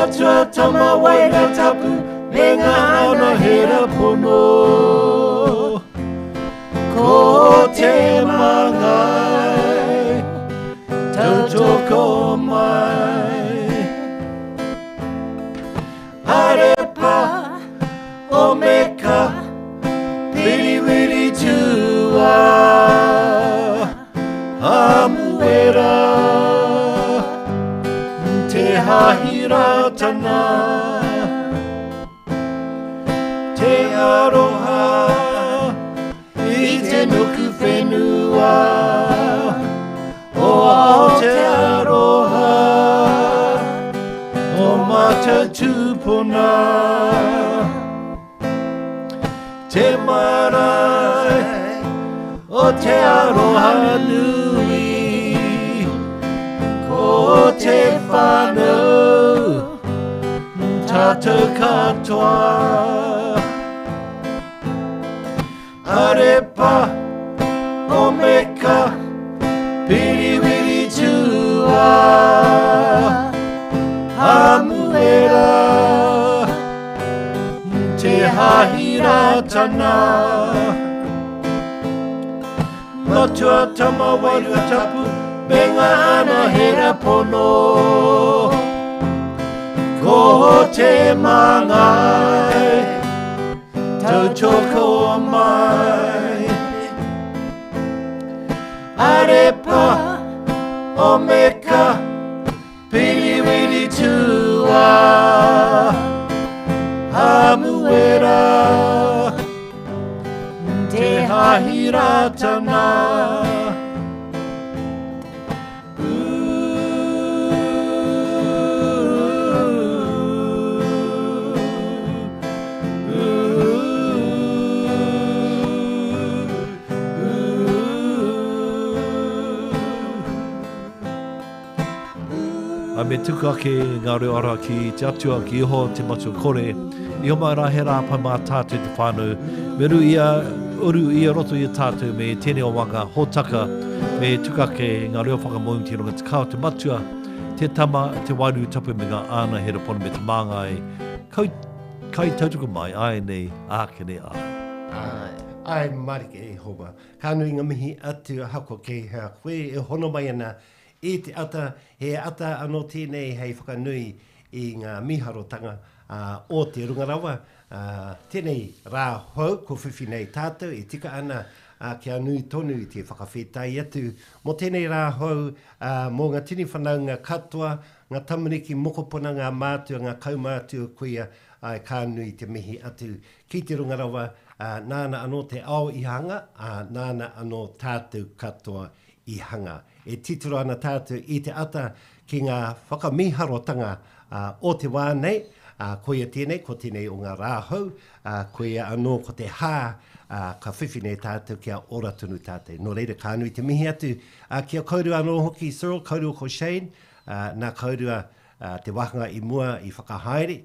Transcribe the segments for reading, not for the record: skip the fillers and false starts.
Matua tama waira tapu, me ngā ana hera pono. Ko te mangai, tautoko mai. Arepa o meka, wiri wiri tua. Amuera, te hahira tana. Te aroha, I te nuku whenua. O ao te aroha, o mata tūpuna. Te marae, o te aroha nui. Ko te whanau, tātou katoa. Arepa o meka, piriwiri tua. Amuera, te hahira tana. Matua tama wairua tapu, me ngā ana hera pono. Ko te mangai, tautoko mai. Arepa o meka, piriwiri tua. Amuera, te hahira tana. Me tuka ke ngā reo ara ki te atua ki iho te matua kore. Iho mai rā he rā pai mā tātou te whānau. Me uru ia roto i tātou me tēnei o wanga hōtaka. Me tuka ke ngā reo whakamoim te ronga te kao te matua. Te tama, te wairu tapu me ngā āna he rapona me te māngai. Kai tautuka mai, ai nei, āke nei ai. Ai marike e hoa. Ka nui ngā mihi atu hako ke hea koe e hono mai ana. I te ata, he ata anō tēnei hei whakanui I ngā miharotanga o te rungarawa. Tēnei rā hau, ko whiwhi nei tātou, I tika ana kia nui tonu I te whakawhetai atu. Mo tēnei rā hau, mō ngā tini whanau ngā katoa, ngā tamariki mokopuna, ngā mātua, ngā kaumātua kuia, ka nui te mihi atu. Ki te rungarawa, nāna anō te ao I hanga, nāna anō tātou katoa I hanga. E tituro ana tātou I te ata ki ngā whakamiharotanga o te wā nei, koia tēnei, ko tēnei o ngā rāhau, koia anō ko te hā, ka whiwhi nei tātou kia ora tunu tātou. Nō reira ka nui te mihi atu, kia kaurua anō hoki Cyril, kaurua ko Shane, nā kaurua te wahanga I mua I whakahaere,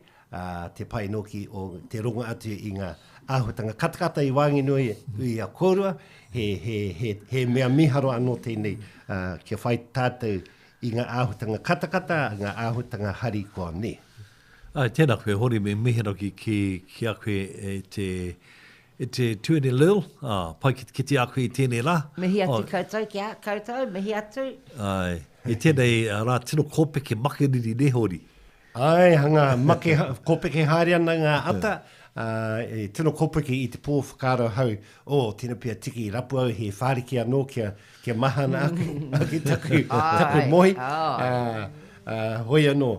te pai noki o te ronga atu I ngā āhutanga katakata I wāngi nui I a korua, he mea miharo anō tēnei kia whai tātou I ngā āhutanga katakata, ngā āhutanga harikoa ne. Tēnā koe hori me miharo ki a koe e te tuene lil, pai ki te a koe I tēnei rā. Mihi atu koutou, kia koutou, mihi atu. Ai, e tēnei rā tino kōpeke makariri ne hori. Ai, hanga make kōpeke haere ana ngā ata, e tino kōpeke I te pō whakaro hau, tēnā pia tiki rapu au he whāriki anō kia mahana aki taku mohi. Hoi anō,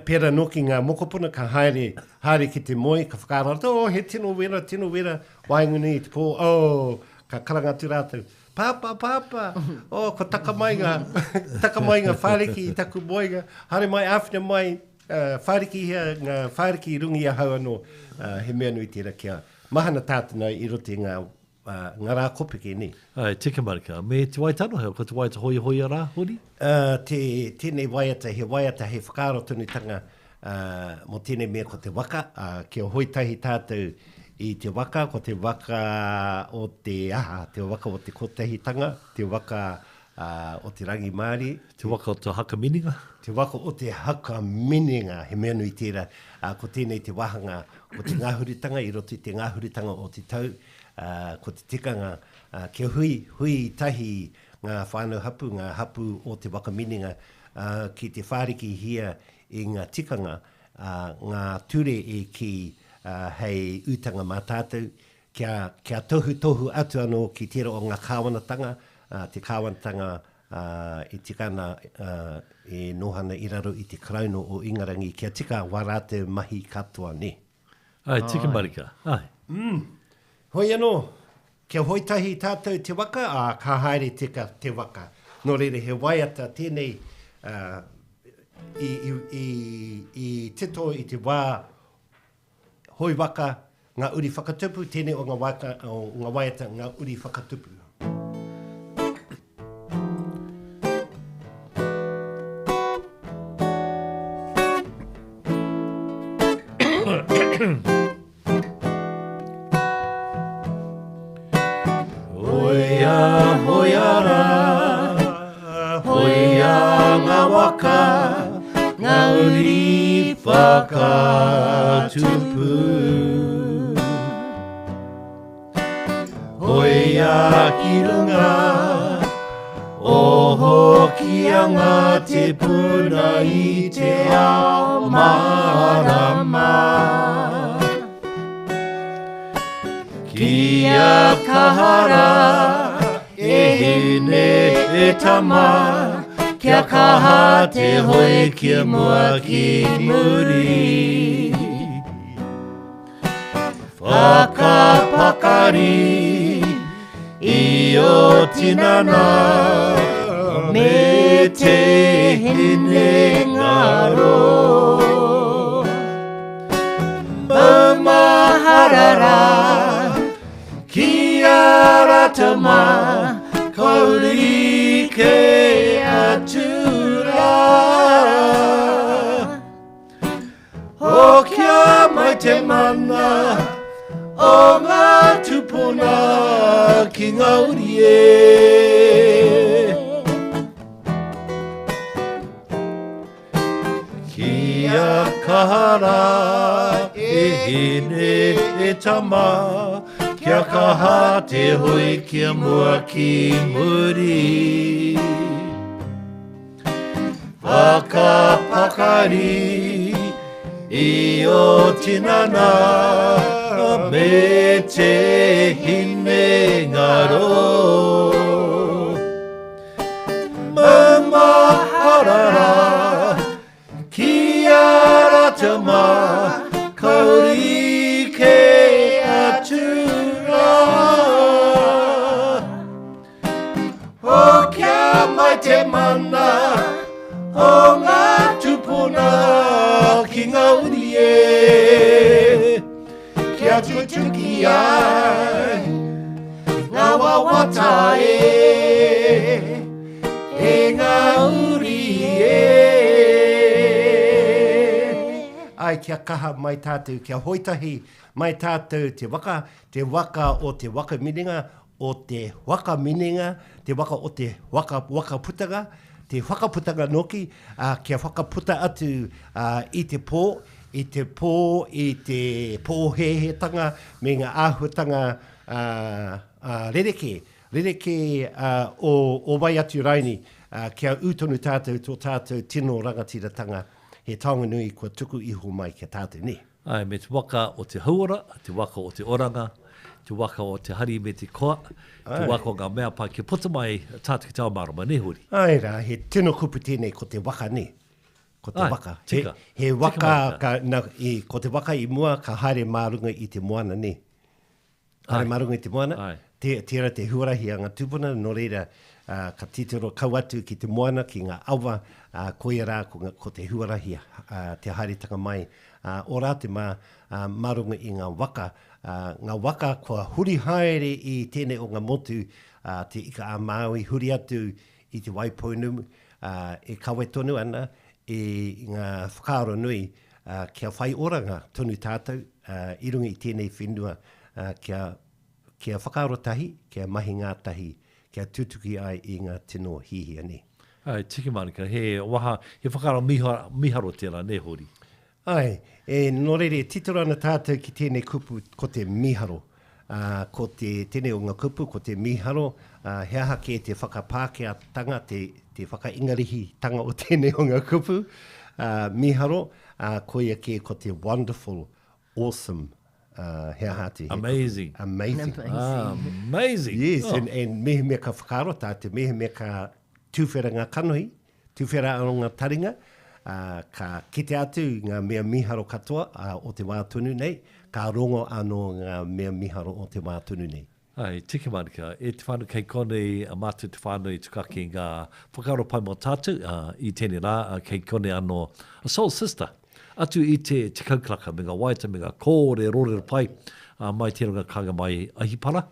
pera noki ngā mokopuna ka haere ki te mohi, ka whakaro, he tino wera, wainguni I te pō, ka karangatu rātou. Papa, ko taka mai ngā whāriki I taku moinga, hare mai awhina mai, whāriki hea, ngā whāriki rungi a hau anō, he mea nui tēra kia mahana tātana I rote ngā rā kopeke ni. Ai, tika marika. Me te waitano heo, ko te waita hoi a rā, hori? Tēnei waiata, he whakaro tunutanga mo tēnei mea ko te waka, kia hoitahi tātou I te waka, ko te waka o te aha, te waka o te kotahitanga, te waka o te rangi Māori. Te waka o te haka mininga. Te waka o te haka mininga, he mea nui tērā, ko tēnei te wahanga o te ngāhuritanga, i roto i te ngāhuritanga o te tau, ko te tikanga, kia hui tahi ngā whānau hapu, ngā hapu o te waka mininga, ki te whāriki hia i ngā tikanga, ngā ture e ki hei utanga mā tātou, kia tohu atu anō ki tērā o ngā kāwanatanga, te kāwanatanga i tikana e nohana i raro i te krauno o Ingarangi, kia tika warate mahi katoa ne. Ai, tika marika. Ai. Hoi anō, kia hoitahi tātou te waka, ka haere tika te waka. Nō reire he waiata tēnei i tito i te wā hoi waka, ngā uri whakatupu, tēnei o ngā waiata ngā uri whakatupu. Te puna i te ao marama Kia kahara e hine e tama Kia kaha te hoi kia mua ki muri Whakapakari i o tinana Me te hine ngaro Maharara Ki aratama Kauri ke atura O kia mai te mana O ngā tupuna Ki ngā uri e Kia kahara e hine e tama Kia kaha te hoi kia mua ki muri Whakapakari i o tinana Me te hine ngaro Maharara Kia ratama kauri ke atura O kia mai te mana O ngā tupuna ki ngā uri e Kia tutuki ai Ngā wawata e ngā uri e Ai kia kaha mai tātou, kia hoitahi mai tātou te waka o te waka mininga, o te waka mininga, te waka o te waka putanga, te whakaputanga noki, kia whakaputa atu i te pō, i te pōhehetanga, me ngā āhuatanga rereke o vai atu raini, kia utonu tātou tō tātou tino rangatiratanga, he taonga nui kua tuku iho mai kia tātou ni. Ai, me te waka o te haura, te waka o te oranga, te waka o te hari me te koa, te waka o ngā mea pā kia puta mai tātou ki tau marama, ne Hori? Ai rā, he tino kupu tēnei ko te waka ni. Ko te waka. Tika. He waka, ko te waka i mua, ka haere mārunga i te moana ni. Haere mārunga i te moana. Tēra te huarahi a ngā tūpuna, no reira, ka titiro kau atu ki te moana, ki ngā awa, koia rā ko te huarahi, te haeretanga mai. Ora te marunga i ngā waka kua huri haere i tēnei o ngā motu, te ika a Māui huri atu i te waipoinu, e kawe tonu ana, i ngā whakaaro nui, kia whai oranga tonu tātou, i runga i tēnei whenua, kia whakaaro tahi, kia mahi ngā tahi, kia tutuki ai I ngā tino hihia ni. Ai, tiki marika, he whakaro miharo tērā, ne Hori. Ai, nō reire, titorana tātou ki tēnei kupu ko te miharo. Ko te tēnei o ngā kupu, ko te miharo, he aha ke te whakapākea tanga, te whakaingarihi tanga o tēnei o ngā kupu. Miharo, ko ia ke ko te wonderful, awesome, he aha te. Amazing. Amazing. Amazing. Yes, and mehe me ka whakaro, te mehe me ka tūwhera ngā kanohi, tūwhera o ngā taringa, ka kite atu ngā mea miharo katoa o te wā tunu nei, ka rongo anō ngā mea miharo o te wā tunu nei. Ai, tiki marika, e te whānau kei kone a mātu te whānau I tukaki ngā whakaro pai mō tātu I tēnei rā, kei kone anō a soul sister. Atu I te kaukaraka me ngā waita, me ngā kōre, rōrero pai, mai tēnā ngā kanga mai ahipara.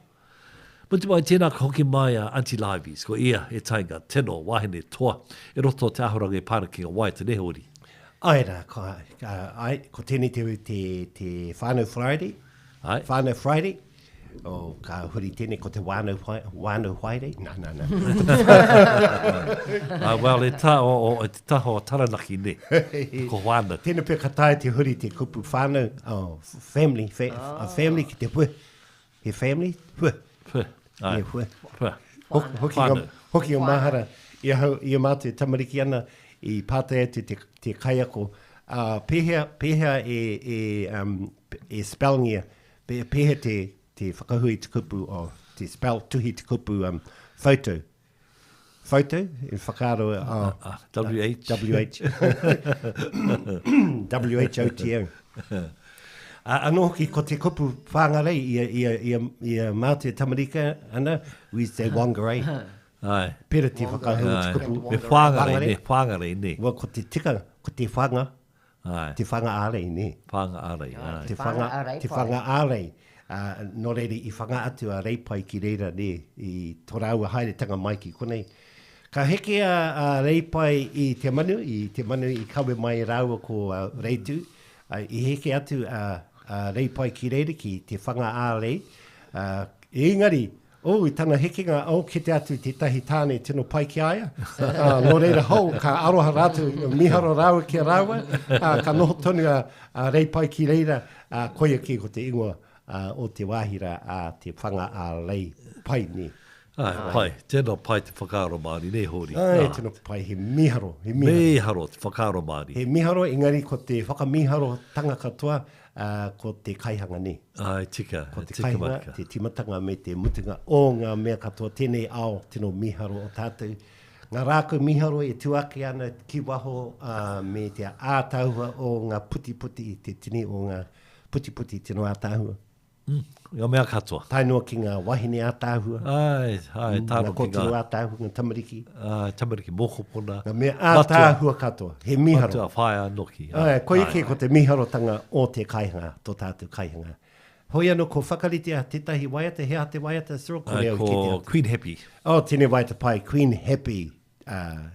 Muti mai tēnā ka hoki mai Auntie Livies, ko ia e tainga tino wahine toa, e roto te ahoranga I pāra ki ngā waita ne Hori. Ai rā, ko tēnei te whānau Friday, Ai. whānau Friday, o ka huri tēnei ko te wānau Friday, na. Well, e te taho taranaki ne, ko wāna. Tēnei pia ka tae te huri te kupu whānau, family ki te pue, he family, pue. Pua. Ai. Pue. Pua. Hoki o mahara, ia mātu tamariki ana I pātai atu te kaiako. Pēhea e spellingia, pēhea te whakahui te kupu, te spell tuhi te kupu, photo. Photo, e whakaro, WH. WHOTO. Anō hoki ko te kupu whāngarei ia mātu e tamarika ana, we say whangarei. Ai. Pera te whakahui te kupu. Me whāngarei ne. Wa ko te tika, ko te whanga, Ai. te whanga ārei ne. Whāngarei, ai. Te Whanga whanga ārei. Nō reire I whanga atu a reipai ki reira ne, I torau a haere tanga mai ki konei. Ka heke a reipai I te manu I kawe mai raua ko reitu. I heke atu a reipai ki reira ki te whanga ārei. Engari, I tana hekenga kete atu te tahi tāne tino pai ki aia. Nō reira hou, ka aroha rātu miharo raua ki raua. Ka noho tonu a reipai ki reira koia ki ko te ingoa o te wāhira a te whanga a rei pai ni. Ai, pai. Tēnā pai te whakaaro Māori, ne Hori. Ai, tēnā pai, he miharo. Miharo te whakaaro Māori. He miharo, engari ko te whakamiharo tanga katoa, ko te kaihanga ni. Ai, tika. Ko te tika kaihanga, marika. te timatanga me te mutunga o ngā mea katoa, tēnei ao, tēnō miharo o tātou. Ngā rākau miharo e tuake ana ki waho me te ātahua o ngā puti, te tini o ngā puti tino ātahua. Ngā mea katoa. Tainoa ki ngā wahine ātahua. Ai, tāno Ngā ki kotoro ngā ātahua, ngā tamariki. tamariki mokopona. Ngā mea ātahua katoa, he miharo. Matua whaia noki. Ai, ko ike ko te miharotanga o te kaihanga, tō tātou kaihanga. Hoi anō ko whakaritea tētahi waiata, hea te waiata, Cyril, ko reo ki te Ko atu. Queen Happy. Tēnei waiata pai, Queen Happy,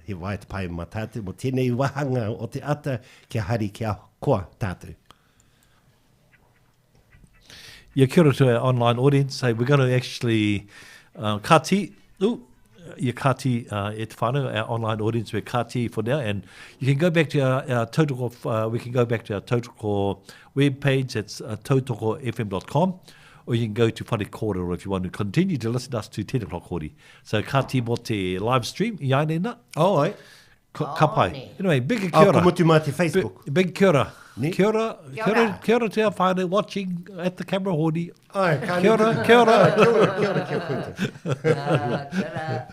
he waiata pai mā tātou, mo tēnei wahanga o te ata kia hari kia koa tātou. Yeah, kia ora to our online audience. Hey, we're going to actually kati. Your kati e te whānau, our online audience, we're kati for now, and you can go back to our Tautoko, we can go back to our Tautoko web page, it's tautokofm.com, or you can go to Whare Kōrero if you want to continue to listen to us to 10 o'clock Hori. So kati mo te live stream, i aine na, Ai. ka pai. ne. Anyway, big kia ora. Ko mutu mā te Facebook. Big kia ora. Ne? Kia ora. Kia ora te a whānau watching at the camera Hori. Ai, Kia ora, kia ora. Kia ora.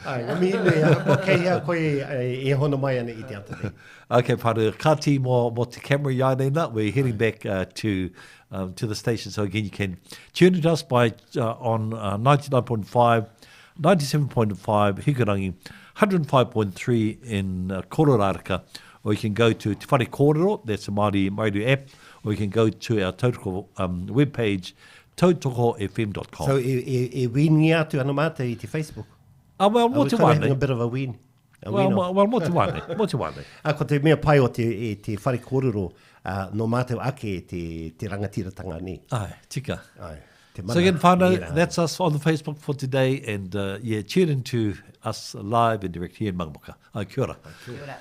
Ai, mi nei, ko kei hea koe e hono mai ana I te ata nei. Okay, Pāru, kati mo te camera i nei na. We're heading back to the station. So again, you can tune into us by on 99.5, 97.5 Hikurangi, 105.3 in Kororaraka, or you can go to Te Whare Kōrero, that's the Māori radio app, or you can go to our Tautoko webpage, tautokofm.com. So e wini atu ana mata I te Facebook. Well, mo te Having a wane. bit of a win. Well, mo te wane. Mo te wane. Ko te mea pai o te whare kōrero no mātou ake te rangatiratanga ni. Ai, tika. Ai. Te So again, whānau, Ira. that's us on the Facebook for today, and tune in to us live and direct here in Mangamuka. Kia ora. Kia ora.